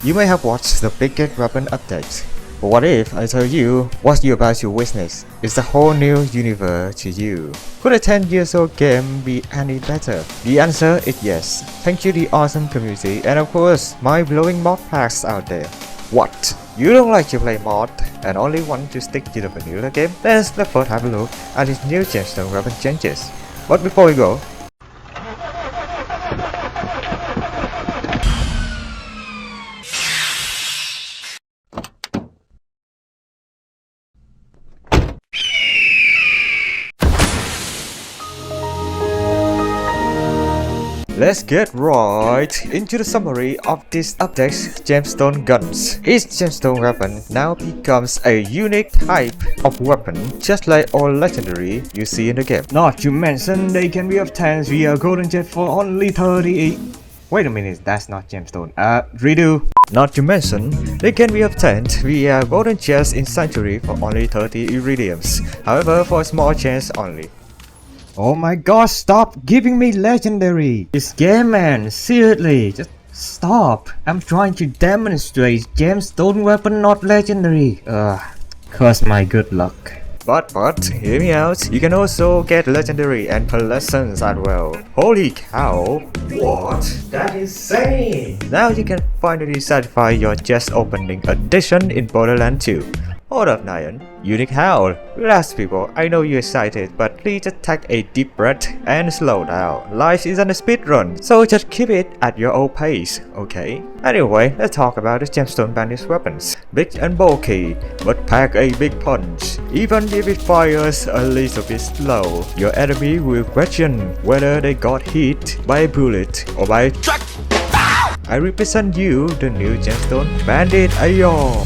You may have watched the biggest weapon update, but what if I tell you what you're about to witness is a whole new universe to you? Could a 10 years old game be any better? The answer is yes, thanks to the awesome community and of course mind-blowing mod packs out there. What? You don't like to play mod and only want to stick to the vanilla game? Let's first have a look at these new Gemstone weapon changes. But before we go, let's get right into the summary of this update's Gemstone guns. Each Gemstone weapon now becomes a unique type of weapon, just like all legendary you see in the game. Not to mention they can be obtained via golden jet for only 38. Wait a minute, that's not Gemstone. Redo. Not to mention, they can be obtained via golden jets in Sanctuary for only 30 iridiums. However, for a small chance only. Oh my god, stop giving me legendary! This game, man, seriously, just stop. I'm trying to demonstrate Gemstone weapon, not legendary. Curse my good luck. But, hear me out, you can also get legendary and pearlescence as well. Holy cow! What? That is insane! Now you can finally satisfy your chest opening edition in Borderlands 2. Hold up, Nyan. Unique Howl. Relax, people. I know you're excited, but please just take a deep breath and slow down. Life isn't a speedrun, so just keep it at your own pace, okay? Anyway, let's talk about the Gemstone bandit weapons. Big and bulky, but pack a big punch. Even if it fires a little bit slow, your enemy will question whether they got hit by a bullet or by a truck. I represent you, the new Gemstone Bandit AR.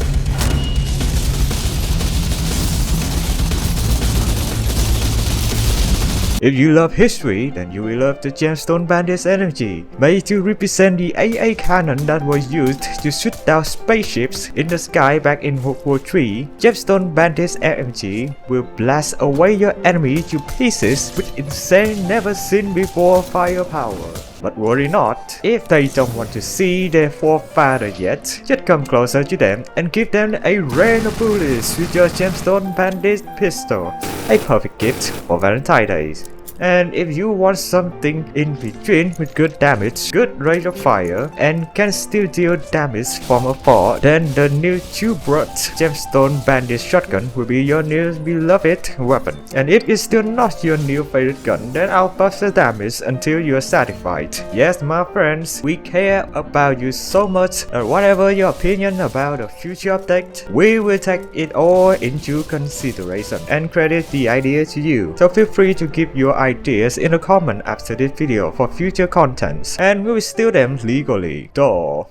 If you love history, then you will love the Gemstone Bandit's energy. Made to represent the AA cannon that was used to shoot down spaceships in the sky back in World War III, Gemstone Bandit's MG will blast away your enemy to pieces with insane never seen before firepower. But worry not, if they don't want to see their forefather yet, just come closer to them and give them a rain of bullets with your Gemstone Bandit pistol, a perfect gift for Valentine's Day. And if you want something in between with good damage, good rate of fire, and can still deal damage from afar, then the new reworked Gemstone Bandit shotgun will be your new beloved weapon. And if it's still not your new favorite gun, then I'll buff the damage until you're satisfied. Yes, my friends, we care about you so much, and whatever your opinion about the future update, we will take it all into consideration and credit the idea to you. So feel free to give your ideas in the comment after this video for future contents, and we will steal them legally. AR.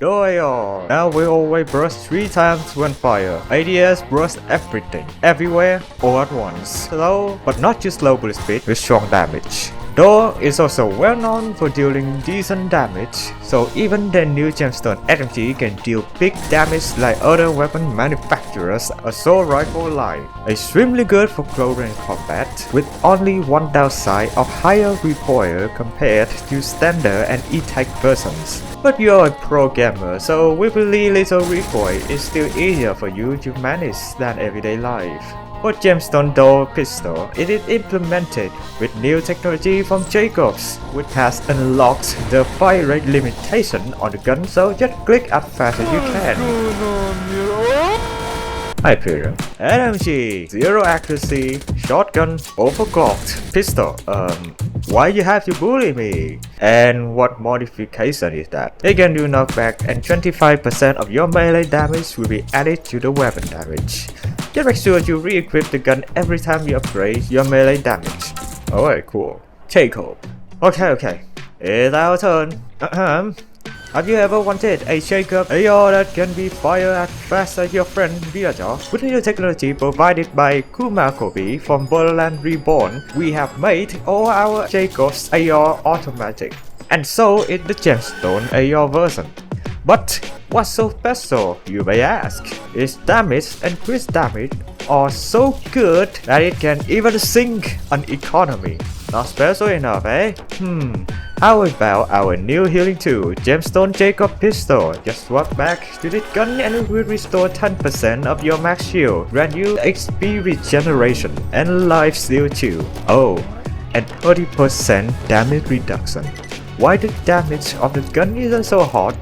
Now we always burst 3 times when fire. ADS burst everything, everywhere, all at once. Slow, but not just slow bullet speed with strong damage. Door is also well known for dealing decent damage, so even the new Gemstone SMG can deal big damage like other weapon manufacturers' assault rifle line. Extremely good for close range combat, with only one downside of higher recoil compared to standard and E-Tech versions. But you're a pro gamer, so with really little recoil, it's still easier for you to manage than everyday life. For Gemstone Door Pistol, it is implemented with new technology from Jacobs, which has unlocked the fire rate limitation on the gun, so just click as fast as you can. Hyperion. LMG, zero accuracy, shotgun, overclocked, pistol. Why you have to bully me? And what modification is that? It can do knockback and 25% of your melee damage will be added to the weapon damage. Just make sure you re-equip the gun every time you upgrade your melee damage. Alright, cool. Jacob. Okay. It's our turn. Have you ever wanted a Jacob AR that can be fired as fast as your friend Viajar? With new technology provided by Kuma Kobe from Borderlands Reborn, we have made all our Jacob's AR automatic. And so is the Gemstone AR version. But what's so special, you may ask? Its damage and crit damage are so good that it can even sink an economy. Not special enough, eh? How about our new healing tool, Gemstone Jacob Pistol? Just swap back to this gun and it will restore 10% of your max shield, grant you XP regeneration, and life steal too. Oh, and 30% damage reduction. Why the damage of the gun isn't so hot?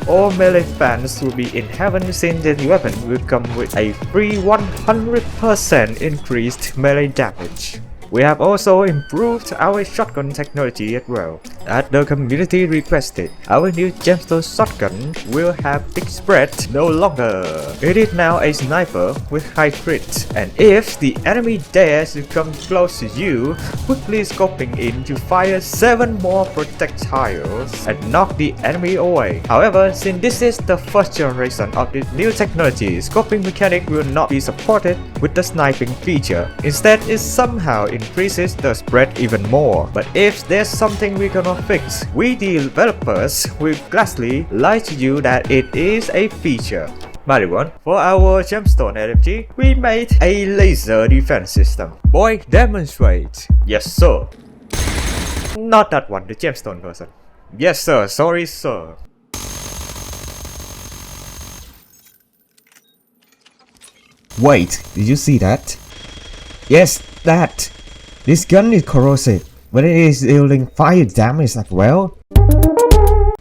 All melee fans will be in heaven since this weapon will come with a free 100% increased melee damage. We have also improved our shotgun technology as well. As the community requested, our new Gemstone shotgun will have big spread no longer. It is now a sniper with high crit, and if the enemy dares to come close to you, quickly scoping in to fire 7 more projectiles and knock the enemy away. However, since this is the first generation of this new technology, scoping mechanic will not be supported with the sniping feature. Instead, it somehow increases the spread even more. But if there's something we cannot fix, we developers will gladly lie to you that it is a feature. Reborn, for our Gemstone LMG, we made a laser defense system. Boy, demonstrate. Yes, sir. Not that one, the Gemstone version. Yes, sir. Sorry, sir. Wait, did you see that? Yes, that! This gun is corrosive, but it is dealing fire damage as well.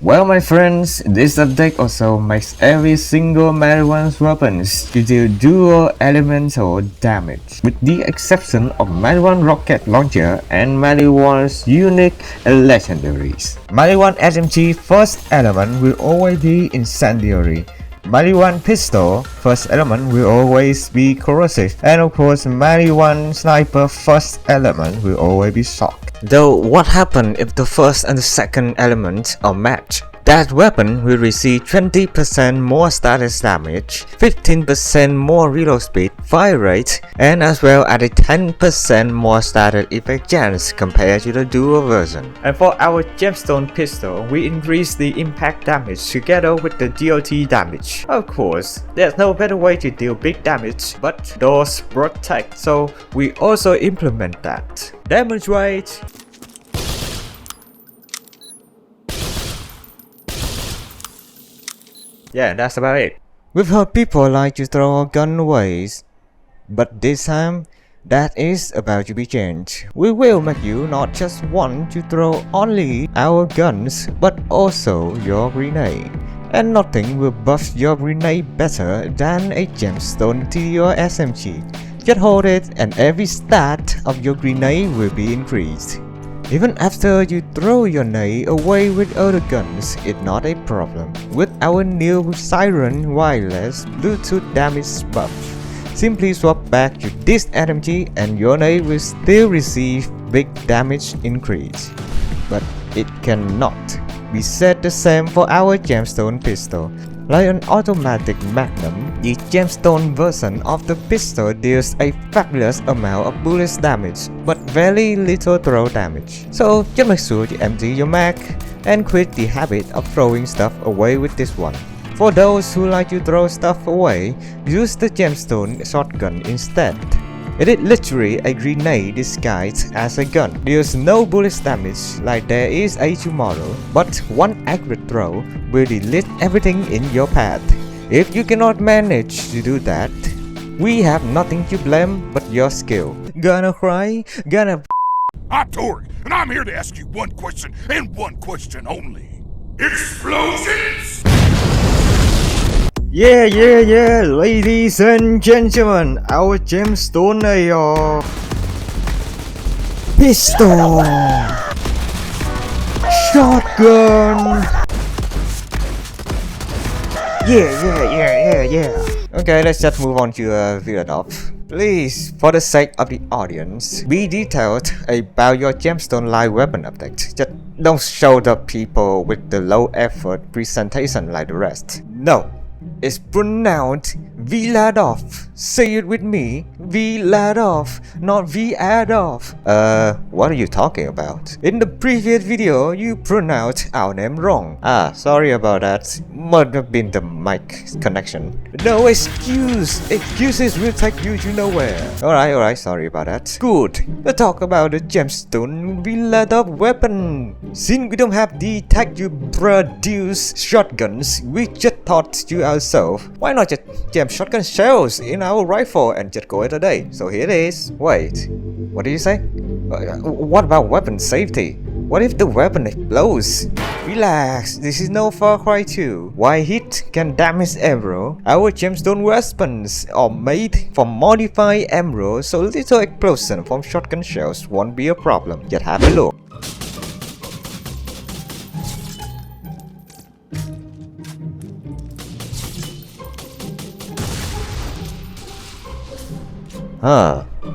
Well, my friends, this update also makes every single Marijuana's weapons to deal dual elemental damage, with the exception of Marijuana rocket launcher and Marijuana's unique legendaries. Marijuana SMG first element will always be incendiary. Marijuana pistol first element will always be corrosive, and of course Marijuana sniper first element will always be shock. Though what happens if the first and the second element are matched? That weapon will receive 20% more status damage, 15% more reload speed, fire rate, and as well as a 10% more status effect chance compared to the dual version. And for our Gemstone pistol, we increase the impact damage together with the DOT damage. Of course, there's no better way to deal big damage but those protect, so we also implement that. Demonstrate! Yeah, that's about it. We've heard people like to throw a gun away, but this time, that is about to be changed. We will make you not just want to throw only our guns, but also your grenade. And nothing will buff your grenade better than a Gemstone to your SMG. Just hold it and every stat of your grenade will be increased. Even after you throw your nade away with other guns, it's not a problem. With our new Siren wireless Bluetooth damage buff, simply swap back to this SMG and your nade will still receive big damage increase. But it cannot be said the same for our Gemstone pistol. Like an automatic magnum, the Gemstone version of the pistol deals a fabulous amount of bullet damage, but very little throw damage. So just make sure to empty your mag and quit the habit of throwing stuff away with this one. For those who like to throw stuff away, use the Gemstone shotgun instead. It is literally a grenade disguised as a gun. Deals no bullet damage like there is a tomorrow, but one accurate throw will delete everything in your path. If you cannot manage to do that, we have nothing to blame but your skill. Gonna cry? Gonna... I'm Torg, and I'm here to ask you one question, and one question only. Explosions! Yeah, ladies and gentlemen, our Gemstone AR pistol, shotgun. Yeah. Okay, let's just move on to Villanov. Please, for the sake of the audience, be detailed about your Gemstone live weapon update. Just don't show the people with the low effort presentation like the rest. No. It's pronounced Villadov. Say it with me, we let off, not we add off. What are you talking about? In the previous video, you pronounced our name wrong. Ah, sorry about that. Must have been the mic connection. No excuse. Excuses will take you to nowhere. Alright, sorry about that. Good. Let's talk about the Gemstone we let off weapon. Since we don't have the tech you produce shotguns, we just thought to ourselves, why not just jam shotgun shells in our rifle and just go it a day? So here it is. Wait, what did you say? What about weapon safety? What if the weapon explodes? Relax, this is no Far Cry 2. Why hit can damage arrow? Our gemstone weapons are made from modified emerald, so little explosion from shotgun shells won't be a problem. Just have a look.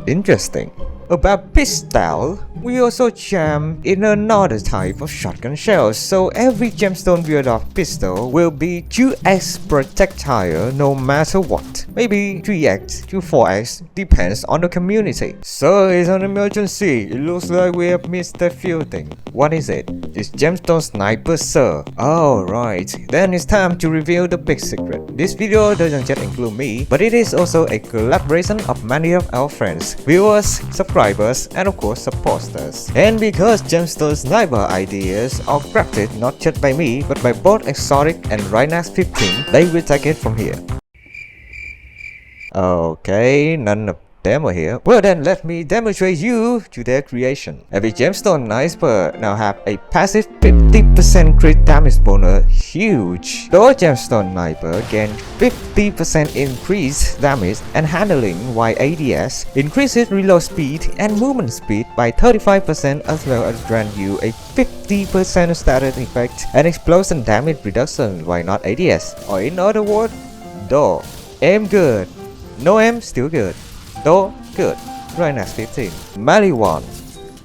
Interesting. About pistol, we also jam in another type of shotgun shells, so every gemstone build-up pistol will be 2x projectile no matter what. Maybe 3x to 4x, depends on the community. So it's an emergency, it looks like we have missed a few things. What is it? It's gemstone sniper, sir. Alright, then it's time to reveal the big secret. This video doesn't just include me, but it is also a collaboration of many of our friends, viewers, subscribers, and of course supporters. And because gemstone sniper ideas are crafted not just by me, but by both Exotic and Rhinax 15, they will take it from here. Okay, none of them are here. Well then, let me demonstrate you to their creation. Every gemstone sniper now have a passive 50% crit damage bonus. Huge. The gemstone sniper gain 50% increased damage and handling, while ADS increases reload speed and movement speed by 35%, as well as grant you a 50% status effect and explosion damage reduction, while not ADS. Or in other words, though aim good, no aim still good. Though good. Rhinax 15. Melee 1.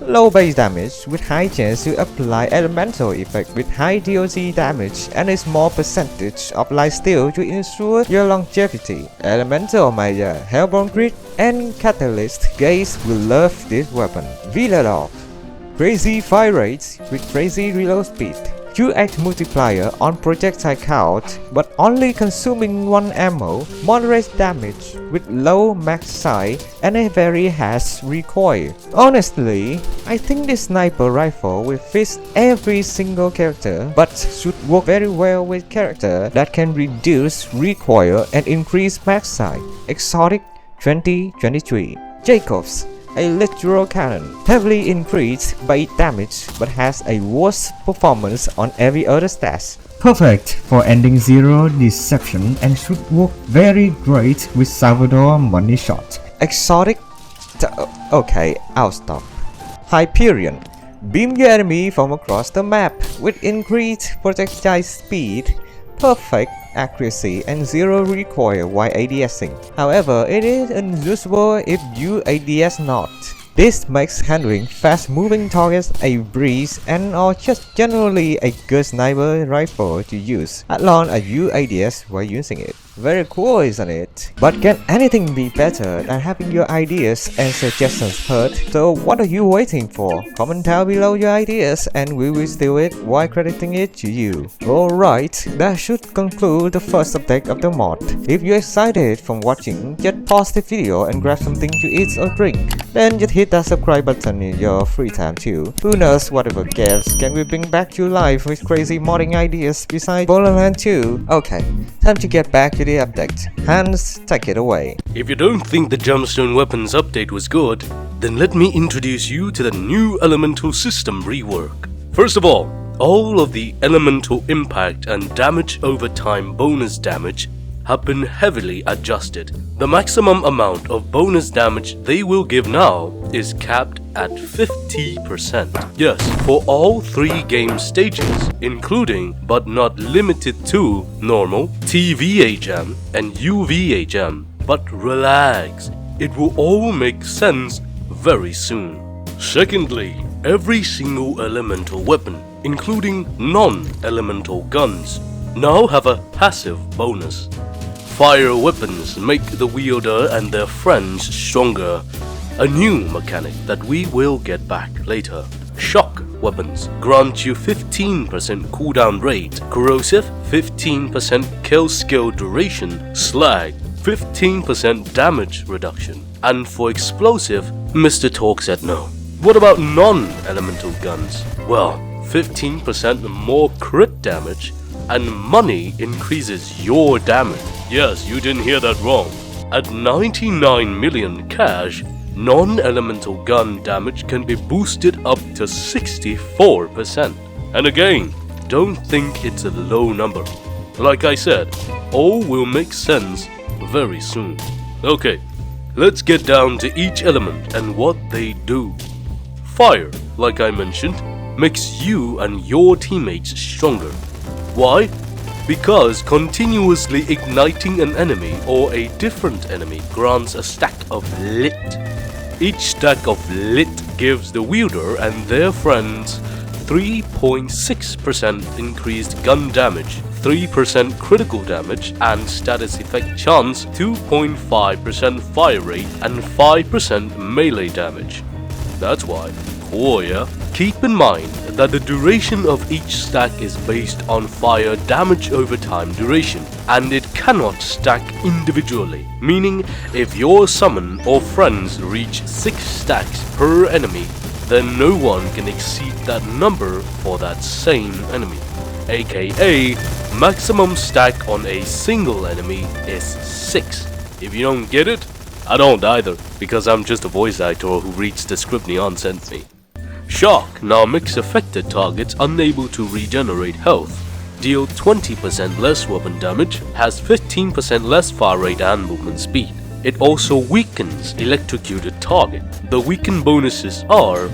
Low base damage with high chance to apply elemental effect with high DOC damage and a small percentage of lifesteal to ensure your longevity. Elemental Major, Hellborn Crit, and Catalyst Gaze will love this weapon. Let off. Crazy fire rates with crazy reload speed. 2x multiplier on projectile count, but only consuming 1 ammo, moderate damage with low max size and a very fast recoil. Honestly, I think this sniper rifle will fit every single character, but should work very well with characters that can reduce recoil and increase max size. Exotic 2023. Jacobs, a literal cannon, heavily increased by damage but has a worse performance on every other stat. Perfect for ending zero deception and should work very great with Salvador money shot. Exotic. Okay, I'll stop. Hyperion. Beam your enemy from across the map with increased projectile speed, perfect accuracy, and zero recoil while ADSing. However, it is unusable if you ADS not. This makes handling fast-moving targets a breeze and or just generally a good sniper rifle to use, as long as you ADS while using it. Very cool, isn't it? But can anything be better than having your ideas and suggestions heard? So what are you waiting for? Comment down below your ideas and we will steal it while crediting it to you. Alright, that should conclude the first update of the mod. If you're excited from watching, just pause the video and grab something to eat or drink. Then just hit that subscribe button in your free time too. Who knows whatever games can we bring back to life with crazy modding ideas besides Borderlands 2. Okay, time to get back to the update. Hans, take it away. If you don't think the Gemstone Weapons update was good, then let me introduce you to the new elemental system rework. First of all of the elemental impact and damage over time bonus damage have been heavily adjusted. The maximum amount of bonus damage they will give now is capped at 50%. Yes, for all 3 game stages, including but not limited to normal, TVHM, and UVHM. But relax, it will all make sense very soon. Secondly, every single elemental weapon, including non-elemental guns, now have a passive bonus. Fire weapons make the wielder and their friends stronger, a new mechanic that we will get back later. Shock weapons grant you 15% cooldown rate, corrosive 15% kill skill duration, slag 15% damage reduction, and for explosive, Mr. Talk said no. What about non-elemental guns? Well, 15% more crit damage, and money increases your damage. Yes, you didn't hear that wrong. At 99 million cash, non-elemental gun damage can be boosted up to 64%. And again, don't think it's a low number. Like I said, all will make sense very soon. Okay, let's get down to each element and what they do. Fire, like I mentioned, makes you and your teammates stronger. Why? Because continuously igniting an enemy or a different enemy grants a stack of lit. Each stack of lit gives the wielder and their friends 3.6% increased gun damage, 3% critical damage and status effect chance, 2.5% fire rate and 5% melee damage. That's why. Oh yeah. Keep in mind that the duration of each stack is based on fire damage over time duration, and it cannot stack individually, meaning if your summon or friends reach 6 stacks per enemy, then no one can exceed that number for that same enemy, aka maximum stack on a single enemy is 6. If you don't get it, I don't either, because I'm just a voice actor who reads the script Nyan sent me. Shock now makes affected targets unable to regenerate health, deal 20% less weapon damage, has 15% less fire rate and movement speed. It also weakens electrocuted target. The weaken bonuses are: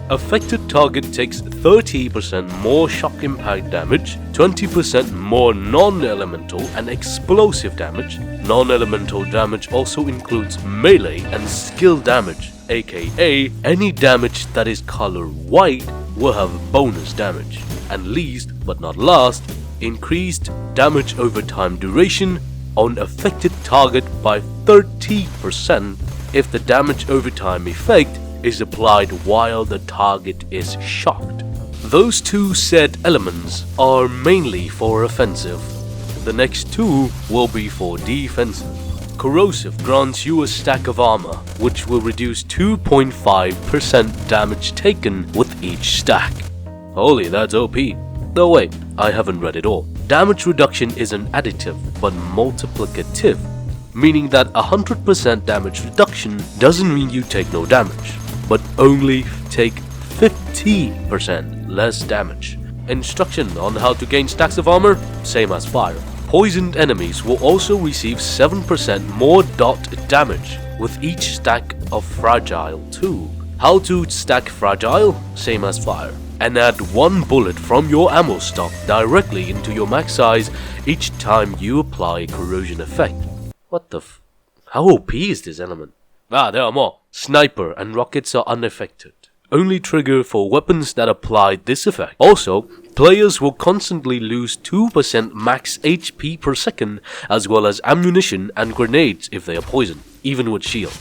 affected target takes 30% more shock impact damage, 20% more non-elemental and explosive damage. Non-elemental damage also includes melee and skill damage, aka any damage that is color white will have bonus damage. And least but not last, increased damage over time duration on affected target by 30% if the damage over time effect is applied while the target is shocked. Those two said elements are mainly for offensive. The next two will be for defensive. Corrosive grants you a stack of armor, which will reduce 2.5% damage taken with each stack. Holy, that's OP. No wait, I haven't read it all. Damage reduction isn't additive, but multiplicative, meaning that 100% damage reduction doesn't mean you take no damage, but only take 50% less damage. Instruction on how to gain stacks of armor? Same as fire. Poisoned enemies will also receive 7% more dot damage with each stack of fragile too. How to stack fragile? Same as fire. And add 1 bullet from your ammo stock directly into your max size each time you apply a corrosion effect. What the How OP is this element? There are more. Sniper and rockets are unaffected. Only trigger for weapons that apply this effect. Also, players will constantly lose 2% max HP per second, as well as ammunition and grenades if they are poisoned, even with shield.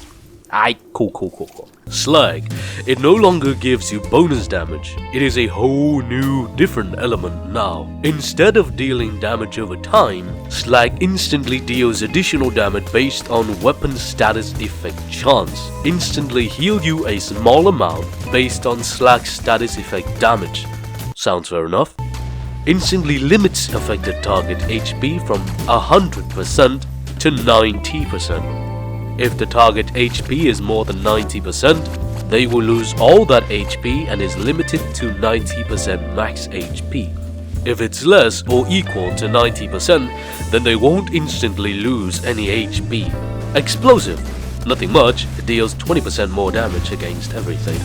Cool. Slag. It no longer gives you bonus damage. It is a whole new different element now. Instead of dealing damage over time, Slag instantly deals additional damage based on weapon status effect chance. Instantly heal you a small amount based on Slag status effect damage. Sounds fair enough. Instantly limits affected target HP from 100% to 90%. If the target HP is more than 90%, they will lose all that HP and is limited to 90% max HP. If it's less or equal to 90%, then they won't instantly lose any HP. Explosive. Nothing much, it deals 20% more damage against everything.